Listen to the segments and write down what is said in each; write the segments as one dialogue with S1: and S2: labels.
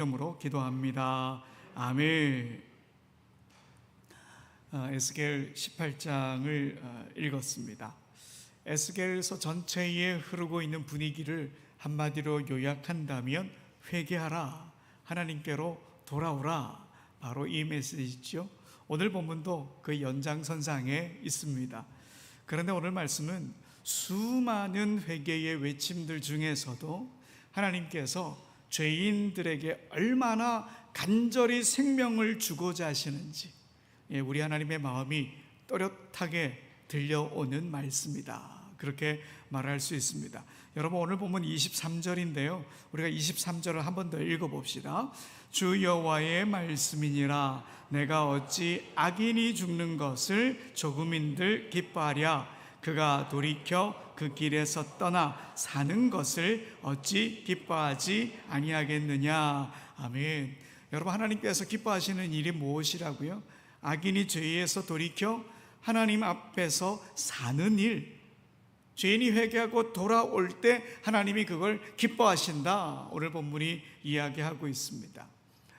S1: 이름으로 기도합니다. 아멘. 에스겔 18장을 읽었습니다. 에스겔서 전체에 흐르고 있는 분위기를 한마디로 요약한다면 회개하라, 하나님께로 돌아오라, 바로 이 메시지죠. 오늘 본문도 그 연장선상에 있습니다. 그런데 오늘 말씀은 수많은 회개의 외침들 중에서도 하나님께서 죄인들에게 얼마나 간절히 생명을 주고자 하시는지 우리 하나님의 마음이 또렷하게 들려오는 말씀이다, 그렇게 말할 수 있습니다. 여러분, 오늘 보면 23절인데요 우리가 23절을 한 번 더 읽어봅시다. 주 여호와의 말씀이니라. 내가 어찌 악인이 죽는 것을 조금인들 기뻐하랴. 그가 돌이켜 그 길에서 떠나 사는 것을 어찌 기뻐하지 아니하겠느냐. 아멘. 여러분, 하나님께서 기뻐하시는 일이 무엇이라고요? 악인이 죄에서 돌이켜 하나님 앞에서 사는 일, 죄인이 회개하고 돌아올 때 하나님이 그걸 기뻐하신다, 오늘 본문이 이야기하고 있습니다.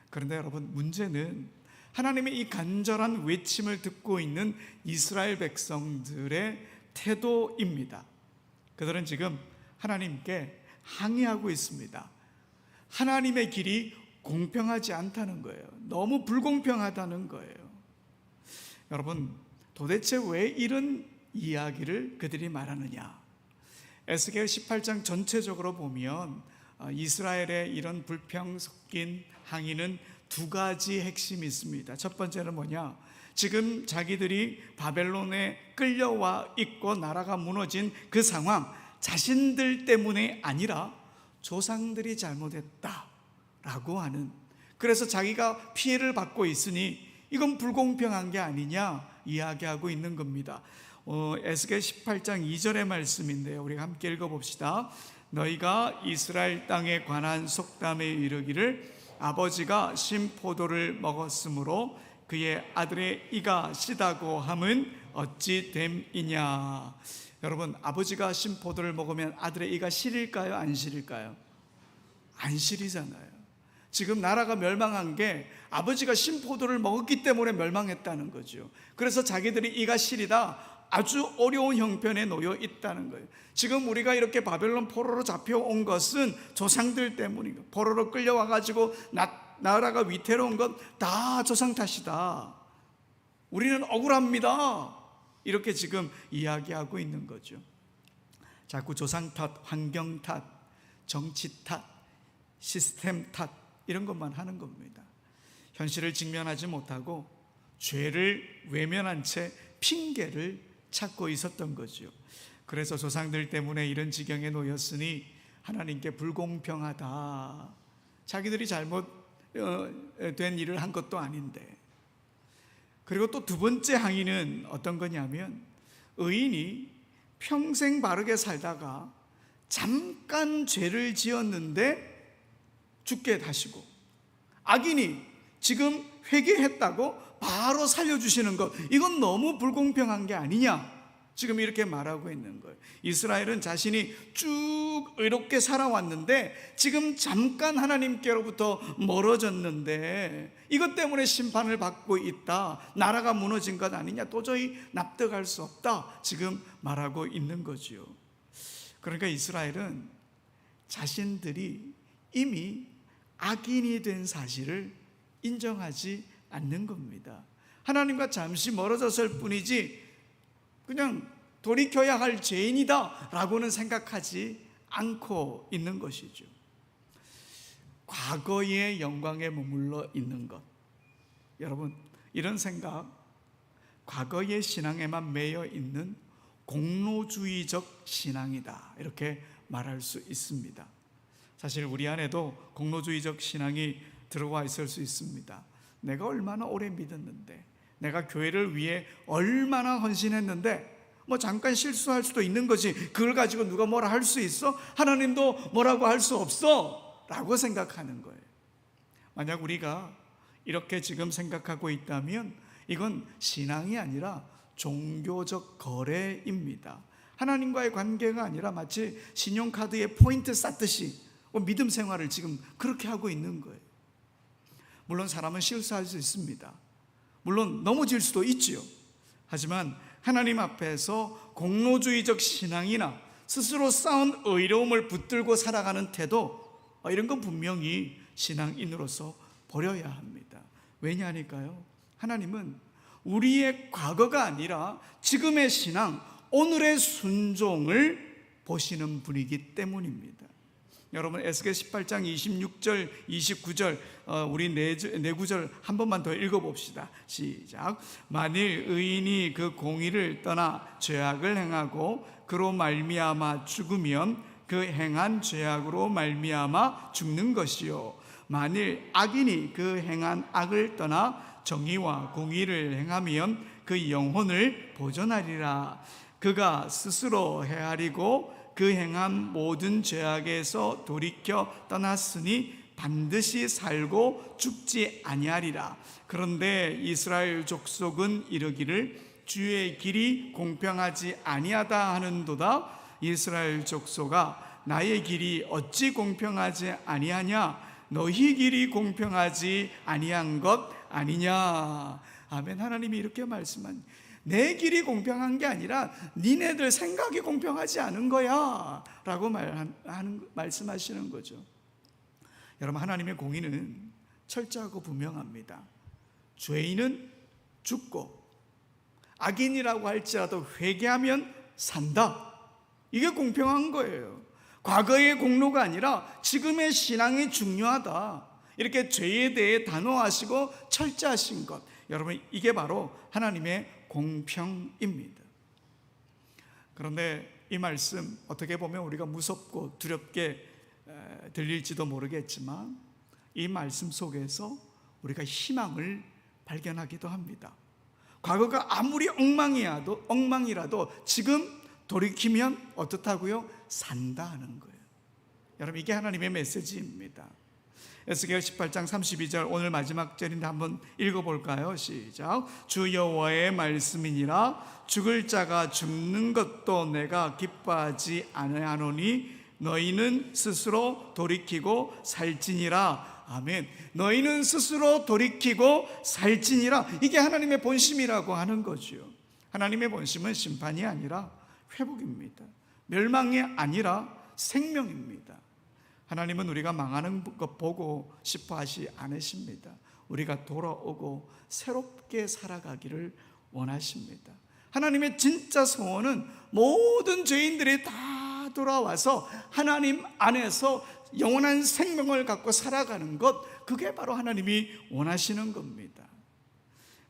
S1: 그런데 여러분, 문제는 하나님의 이 간절한 외침을 듣고 있는 이스라엘 백성들의 태도입니다. 그들은 지금 하나님께 항의하고 있습니다. 하나님의 길이 공평하지 않다는 거예요. 너무 불공평하다는 거예요. 여러분, 도대체 왜 이런 이야기를 그들이 말하느냐? 에스겔 18장 전체적으로 보면 이스라엘의 이런 불평 섞인 항의는 두 가지 핵심이 있습니다. 첫 번째는 뭐냐? 지금 자기들이 바벨론에 끌려와 있고 나라가 무너진 그 상황, 자신들 때문에 아니라 조상들이 잘못했다라고 하는, 그래서 자기가 피해를 받고 있으니 이건 불공평한 게 아니냐 이야기하고 있는 겁니다. 에스겔 18장 2절의 말씀인데요, 우리가 함께 읽어봅시다. 너희가 이스라엘 땅에 관한 속담에 이르기를 아버지가 신포도를 먹었으므로 그의 아들의 이가 시다고 함은 어찌 됨이냐. 여러분, 아버지가 신포도를 먹으면 아들의 이가 시릴까요, 안 시릴까요? 안 시리잖아요. 지금 나라가 멸망한 게 아버지가 신포도를 먹었기 때문에 멸망했다는 거죠. 그래서 자기들이 이가 시리다, 아주 어려운 형편에 놓여 있다는 거예요. 지금 우리가 이렇게 바벨론 포로로 잡혀온 것은 조상들 때문이고, 포로로 끌려와가지고 나라가 위태로운 건 다 조상 탓이다, 우리는 억울합니다, 이렇게 지금 이야기하고 있는 거죠. 자꾸 조상 탓, 환경 탓, 정치 탓, 시스템 탓, 이런 것만 하는 겁니다. 현실을 직면하지 못하고 죄를 외면한 채 핑계를 찾고 있었던 거죠. 그래서 조상들 때문에 이런 지경에 놓였으니 하나님께 불공평하다, 자기들이 잘못된 일을 한 것도 아닌데. 그리고 또 두 번째 항의는 어떤 거냐면, 의인이 평생 바르게 살다가 잠깐 죄를 지었는데 죽게 하시고, 악인이 지금 회개했다고 바로 살려주시는 것, 이건 너무 불공평한 게 아니냐, 지금 이렇게 말하고 있는 거예요. 이스라엘은 자신이 쭉 의롭게 살아왔는데 지금 잠깐 하나님께로부터 멀어졌는데 이것 때문에 심판을 받고 있다, 나라가 무너진 것 아니냐, 도저히 납득할 수 없다, 지금 말하고 있는 거지요. 그러니까 이스라엘은 자신들이 이미 악인이 된 사실을 인정하지 않는 겁니다. 하나님과 잠시 멀어졌을 뿐이지 그냥 돌이켜야 할 죄인이다 라고는 생각하지 않고 있는 것이죠. 과거의 영광에 머물러 있는 것, 여러분, 이런 생각, 과거의 신앙에만 매여 있는 공로주의적 신앙이다, 이렇게 말할 수 있습니다. 사실 우리 안에도 공로주의적 신앙이 들어와 있을 수 있습니다. 내가 얼마나 오래 믿었는데, 내가 교회를 위해 얼마나 헌신했는데 뭐 잠깐 실수할 수도 있는 거지, 그걸 가지고 누가 뭐라 할 수 있어? 하나님도 뭐라고 할 수 없어 라고 생각하는 거예요. 만약 우리가 이렇게 지금 생각하고 있다면 이건 신앙이 아니라 종교적 거래입니다. 하나님과의 관계가 아니라 마치 신용카드에 포인트 쌓듯이 믿음 생활을 지금 그렇게 하고 있는 거예요. 물론 사람은 실수할 수 있습니다. 물론 넘어질 수도 있지요. 하지만 하나님 앞에서 공로주의적 신앙이나 스스로 쌓은 의로움을 붙들고 살아가는 태도, 이런 건 분명히 신앙인으로서 버려야 합니다. 왜냐하니까요, 하나님은 우리의 과거가 아니라 지금의 신앙, 오늘의 순종을 보시는 분이기 때문입니다. 여러분, 에스겔 18장 26절, 29절, 우리 네 구절 한 번만 더 읽어봅시다. 시작. 만일 의인이 그 공의를 떠나 죄악을 행하고 그로 말미암아 죽으면 그 행한 죄악으로 말미암아 죽는 것이요, 만일 악인이 그 행한 악을 떠나 정의와 공의를 행하면 그 영혼을 보존하리라. 그가 스스로 헤아리고 그 행한 모든 죄악에서 돌이켜 떠났으니 반드시 살고 죽지 아니하리라. 그런데 이스라엘 족속은 이르기를 주의 길이 공평하지 아니하다 하는도다. 이스라엘 족속아, 나의 길이 어찌 공평하지 아니하냐? 너희 길이 공평하지 아니한 것 아니냐? 아멘. 하나님이 이렇게 말씀한, 내 길이 공평한 게 아니라 니네들 생각이 공평하지 않은 거야 라고 말씀하시는 거죠. 여러분, 하나님의 공의는 철저하고 분명합니다. 죄인은 죽고 악인이라고 할지라도 회개하면 산다. 이게 공평한 거예요. 과거의 공로가 아니라 지금의 신앙이 중요하다. 이렇게 죄에 대해 단호하시고 철저하신 것, 여러분, 이게 바로 하나님의 공평입니다. 그런데 이 말씀 어떻게 보면 우리가 무섭고 두렵게 들릴지도 모르겠지만, 이 말씀 속에서 우리가 희망을 발견하기도 합니다. 과거가 아무리 엉망이라도 지금 돌이키면 어떻다고요? 산다 하는 거예요. 여러분, 이게 하나님의 메시지입니다. 에스겔 18장 32절, 오늘 마지막 절인데 한번 읽어볼까요? 시작. 주 여호와의 말씀이니라. 죽을 자가 죽는 것도 내가 기뻐하지 아니하노니 너희는 스스로 돌이키고 살지니라. 아멘. 너희는 스스로 돌이키고 살지니라. 이게 하나님의 본심이라고 하는 거죠. 하나님의 본심은 심판이 아니라 회복입니다. 멸망이 아니라 생명입니다. 하나님은 우리가 망하는 것 보고 싶어 하지 않으십니다. 우리가 돌아오고 새롭게 살아가기를 원하십니다. 하나님의 진짜 소원은 모든 죄인들이 다 돌아와서 하나님 안에서 영원한 생명을 갖고 살아가는 것, 그게 바로 하나님이 원하시는 겁니다.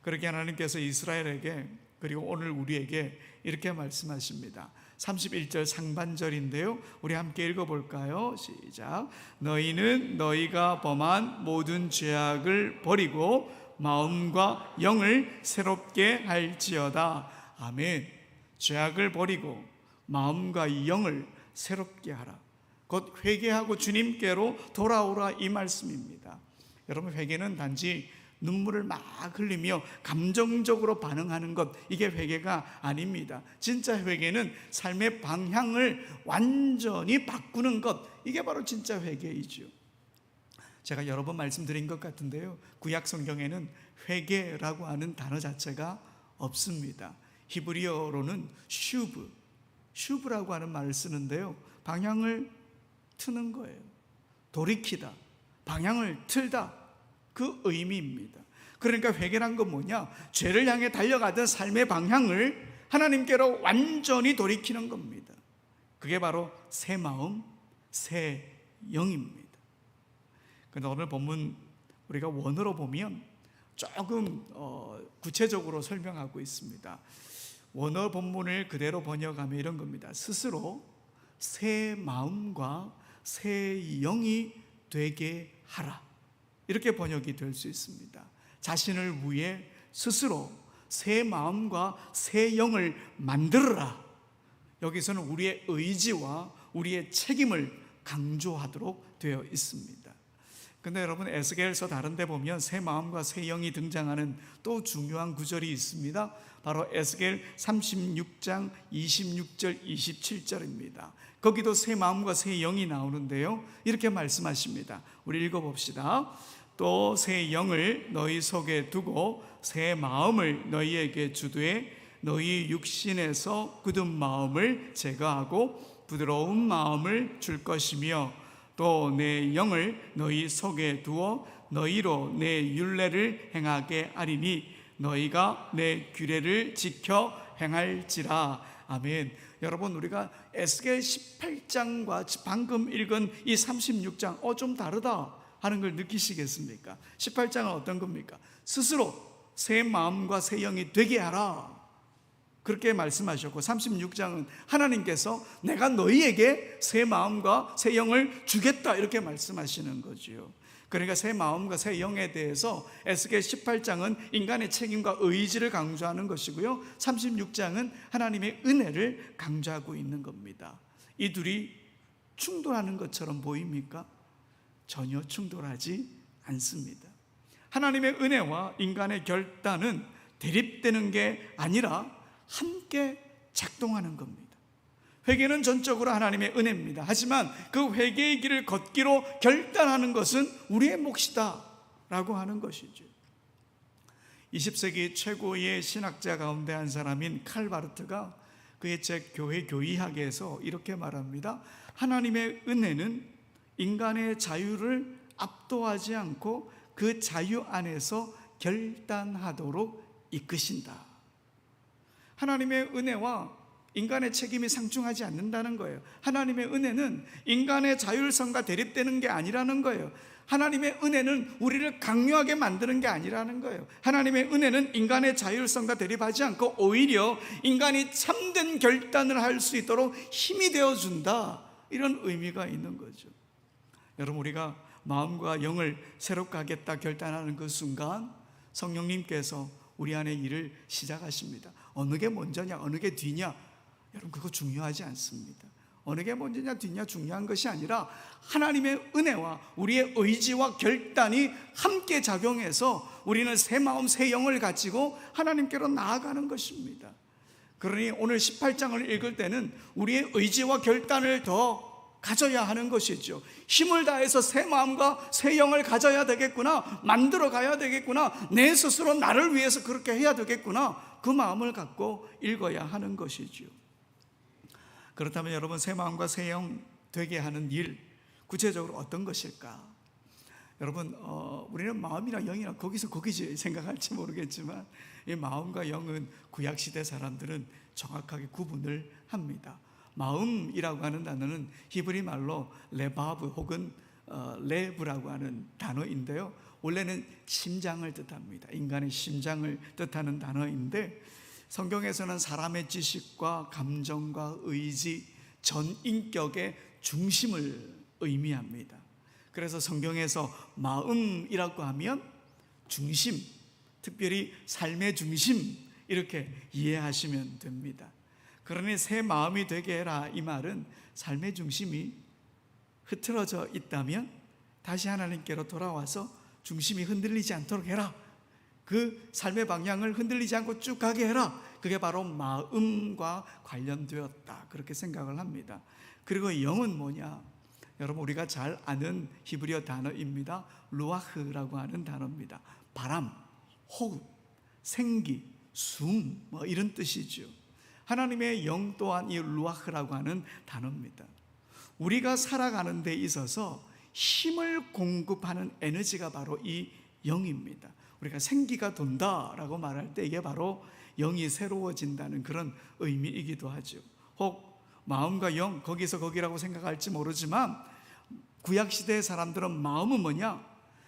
S1: 그렇게 하나님께서 이스라엘에게, 그리고 오늘 우리에게 이렇게 말씀하십니다. 31절 상반절인데요, 우리 함께 읽어볼까요? 시작. 너희는 너희가 범한 모든 죄악을 버리고 마음과 영을 새롭게 할지어다. 아멘. 죄악을 버리고 마음과 영을 새롭게 하라. 곧 회개하고 주님께로 돌아오라, 이 말씀입니다. 여러분, 회개는 단지 눈물을 막 흘리며 감정적으로 반응하는 것, 이게 회개가 아닙니다. 진짜 회개는 삶의 방향을 완전히 바꾸는 것, 이게 바로 진짜 회개이죠. 제가 여러 번 말씀드린 것 같은데요, 구약 성경에는 회개라고 하는 단어 자체가 없습니다. 히브리어로는 슈브라고 하는 말을 쓰는데요, 방향을 트는 거예요. 돌이키다, 방향을 틀다, 그 의미입니다. 그러니까 회개란 건 뭐냐? 죄를 향해 달려가던 삶의 방향을 하나님께로 완전히 돌이키는 겁니다. 그게 바로 새 마음, 새 영입니다. 그런데 오늘 본문 우리가 원어로 보면 조금 구체적으로 설명하고 있습니다. 원어 본문을 그대로 번역하면 이런 겁니다. 스스로 새 마음과 새 영이 되게 하라, 이렇게 번역이 될 수 있습니다. 자신을 위해 스스로 새 마음과 새 영을 만들어라. 여기서는 우리의 의지와 우리의 책임을 강조하도록 되어 있습니다. 그런데 여러분, 에스겔서 다른 데 보면 새 마음과 새 영이 등장하는 또 중요한 구절이 있습니다. 바로 에스겔 36장 26절 27절입니다. 거기도 새 마음과 새 영이 나오는데요, 이렇게 말씀하십니다. 우리 읽어봅시다. 또 새 영을 너희 속에 두고 새 마음을 너희에게 주되 너희 육신에서 굳은 마음을 제거하고 부드러운 마음을 줄 것이며 또 내 영을 너희 속에 두어 너희로 내 율례를 행하게 하리니 너희가 내 규례를 지켜 행할지라. 아멘. 여러분, 우리가 에스겔 18장과 방금 읽은 이 36장 좀 다르다 하는 걸 느끼시겠습니까? 18장은 어떤 겁니까? 스스로 새 마음과 새 영이 되게 하라, 그렇게 말씀하셨고, 36장은 하나님께서 내가 너희에게 새 마음과 새 영을 주겠다, 이렇게 말씀하시는 거지요. 그러니까 새 마음과 새 영에 대해서 에스겔 18장은 인간의 책임과 의지를 강조하는 것이고요, 36장은 하나님의 은혜를 강조하고 있는 겁니다. 이 둘이 충돌하는 것처럼 보입니까? 전혀 충돌하지 않습니다. 하나님의 은혜와 인간의 결단은 대립되는 게 아니라 함께 작동하는 겁니다. 회개는 전적으로 하나님의 은혜입니다. 하지만 그 회개의 길을 걷기로 결단하는 것은 우리의 몫이다 라고 하는 것이죠. 20세기 최고의 신학자 가운데 한 사람인 칼 바르트가 그의 책 교회 교의학에서 이렇게 말합니다. 하나님의 은혜는 인간의 자유를 압도하지 않고 그 자유 안에서 결단하도록 이끄신다. 하나님의 은혜와 인간의 책임이 상충하지 않는다는 거예요. 하나님의 은혜는 인간의 자율성과 대립되는 게 아니라는 거예요. 하나님의 은혜는 우리를 강요하게 만드는 게 아니라는 거예요. 하나님의 은혜는 인간의 자율성과 대립하지 않고 오히려 인간이 참된 결단을 할 수 있도록 힘이 되어준다, 이런 의미가 있는 거죠. 여러분, 우리가 마음과 영을 새롭게 하겠다 결단하는 그 순간 성령님께서 우리 안에 일을 시작하십니다. 어느 게 먼저냐 어느 게 뒤냐, 여러분, 그거 중요하지 않습니다. 어느 게 먼저냐 뒤냐 중요한 것이 아니라 하나님의 은혜와 우리의 의지와 결단이 함께 작용해서 우리는 새 마음 새 영을 가지고 하나님께로 나아가는 것입니다. 그러니 오늘 18장을 읽을 때는 우리의 의지와 결단을 더 가져야 하는 것이죠. 힘을 다해서 새 마음과 새 영을 가져야 되겠구나, 만들어 가야 되겠구나, 내 스스로 나를 위해서 그렇게 해야 되겠구나, 그 마음을 갖고 읽어야 하는 것이죠. 그렇다면 여러분, 새 마음과 새 영 되게 하는 일, 구체적으로 어떤 것일까? 여러분, 우리는 마음이나 영이나 거기서 거기지 생각할지 모르겠지만 이 마음과 영은 구약시대 사람들은 정확하게 구분을 합니다. 마음이라고 하는 단어는 히브리 말로 레바브 혹은 레브라고 하는 단어인데요, 원래는 심장을 뜻합니다. 인간의 심장을 뜻하는 단어인데 성경에서는 사람의 지식과 감정과 의지, 전 인격의 중심을 의미합니다. 그래서 성경에서 마음이라고 하면 중심, 특별히 삶의 중심, 이렇게 이해하시면 됩니다. 그러니 새 마음이 되게 해라, 이 말은 삶의 중심이 흐트러져 있다면 다시 하나님께로 돌아와서 중심이 흔들리지 않도록 해라, 그 삶의 방향을 흔들리지 않고 쭉 가게 해라, 그게 바로 마음과 관련되었다, 그렇게 생각을 합니다. 그리고 영은 뭐냐? 여러분, 우리가 잘 아는 히브리어 단어입니다. 루아흐라고 하는 단어입니다. 바람, 호흡, 생기, 숨, 이런 뜻이죠. 하나님의 영 또한 이 루아흐라고 하는 단어입니다. 우리가 살아가는 데 있어서 힘을 공급하는 에너지가 바로 이 영입니다. 우리가 생기가 돈다라고 말할 때 이게 바로 영이 새로워진다는 그런 의미이기도 하죠. 혹 마음과 영, 거기서 거기라고 생각할지 모르지만 구약시대의 사람들은 마음은 뭐냐?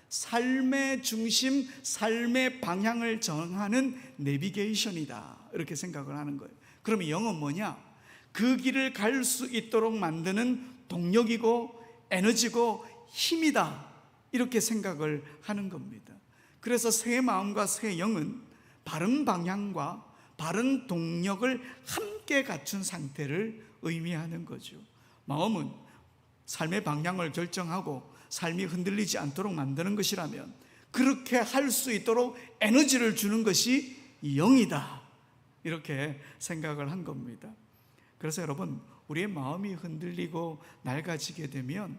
S1: 삶의 중심, 삶의 방향을 정하는 내비게이션이다, 이렇게 생각을 하는 거예요. 그러면 영은 뭐냐? 그 길을 갈 수 있도록 만드는 동력이고 에너지고 힘이다, 이렇게 생각을 하는 겁니다. 그래서 새 마음과 새 영은 바른 방향과 바른 동력을 함께 갖춘 상태를 의미하는 거죠. 마음은 삶의 방향을 결정하고 삶이 흔들리지 않도록 만드는 것이라면 그렇게 할 수 있도록 에너지를 주는 것이 영이다, 이렇게 생각을 한 겁니다. 그래서 여러분, 우리의 마음이 흔들리고 낡아지게 되면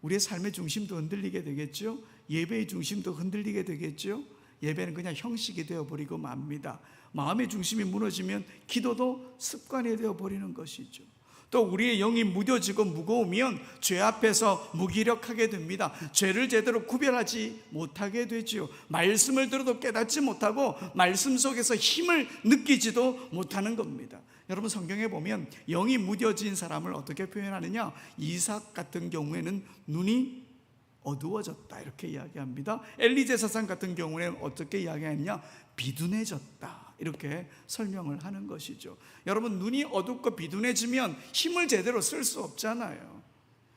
S1: 우리의 삶의 중심도 흔들리게 되겠죠. 예배의 중심도 흔들리게 되겠죠. 예배는 그냥 형식이 되어버리고 맙니다. 마음의 중심이 무너지면 기도도 습관이 되어버리는 것이죠. 또 우리의 영이 무뎌지고 무거우면 죄 앞에서 무기력하게 됩니다. 죄를 제대로 구별하지 못하게 되죠. 말씀을 들어도 깨닫지 못하고 말씀 속에서 힘을 느끼지도 못하는 겁니다. 여러분, 성경에 보면 영이 무뎌진 사람을 어떻게 표현하느냐, 이삭 같은 경우에는 눈이 어두워졌다 이렇게 이야기합니다. 엘리 제사장 같은 경우에는 어떻게 이야기했냐, 비둔해졌다 이렇게 설명을 하는 것이죠. 여러분, 눈이 어둡고 비둔해지면 힘을 제대로 쓸 수 없잖아요.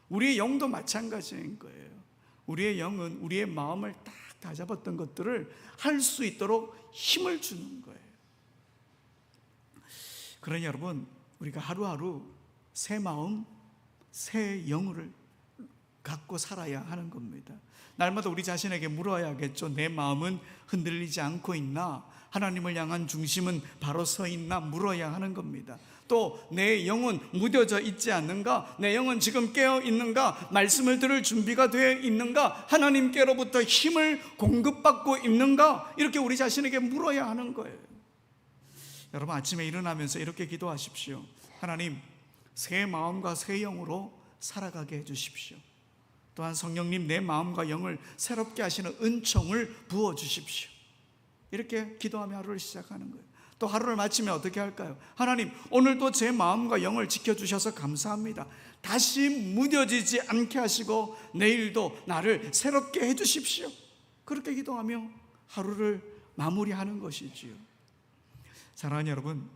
S1: 우리의 영도 마찬가지인 거예요. 우리의 영은 우리의 마음을 딱 다잡았던 것들을 할 수 있도록 힘을 주는 거예요. 그러니 여러분, 우리가 하루하루 새 마음, 새 영을 갖고 살아야 하는 겁니다. 날마다 우리 자신에게 물어야겠죠. 내 마음은 흔들리지 않고 있나? 하나님을 향한 중심은 바로 서 있나? 물어야 하는 겁니다. 또 내 영은 무뎌져 있지 않는가? 내 영은 지금 깨어 있는가? 말씀을 들을 준비가 되어 있는가? 하나님께로부터 힘을 공급받고 있는가? 이렇게 우리 자신에게 물어야 하는 거예요. 여러분, 아침에 일어나면서 이렇게 기도하십시오. 하나님, 새 마음과 새 영으로 살아가게 해주십시오. 또한 성령님, 내 마음과 영을 새롭게 하시는 은총을 부어주십시오. 이렇게 기도하며 하루를 시작하는 거예요. 또 하루를 마치면 어떻게 할까요? 하나님, 오늘도 제 마음과 영을 지켜주셔서 감사합니다. 다시 무뎌지지 않게 하시고 내일도 나를 새롭게 해주십시오. 그렇게 기도하며 하루를 마무리하는 것이지요. 사랑하는 여러분,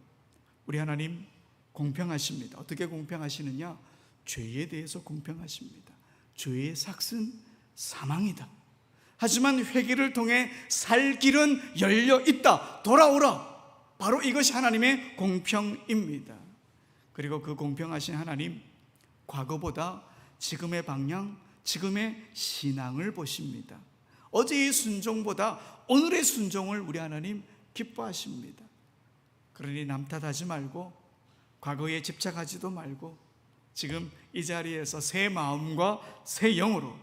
S1: 우리 하나님 공평하십니다. 어떻게 공평하시느냐? 죄에 대해서 공평하십니다. 죄의 삭은 사망이다. 하지만 회개를 통해 살 길은 열려 있다. 돌아오라. 바로 이것이 하나님의 공평입니다. 그리고 그 공평하신 하나님, 과거보다 지금의 방향, 지금의 신앙을 보십니다. 어제의 순종보다 오늘의 순종을 우리 하나님 기뻐하십니다. 그러니 남 탓하지 말고 과거에 집착하지도 말고 지금 이 자리에서 새 마음과 새 영으로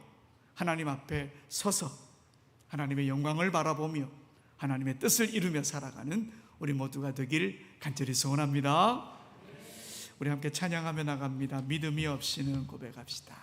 S1: 하나님 앞에 서서 하나님의 영광을 바라보며 하나님의 뜻을 이루며 살아가는 우리 모두가 되길 간절히 소원합니다. 우리 함께 찬양하며 나갑니다. 믿음이 없이는 고백합시다.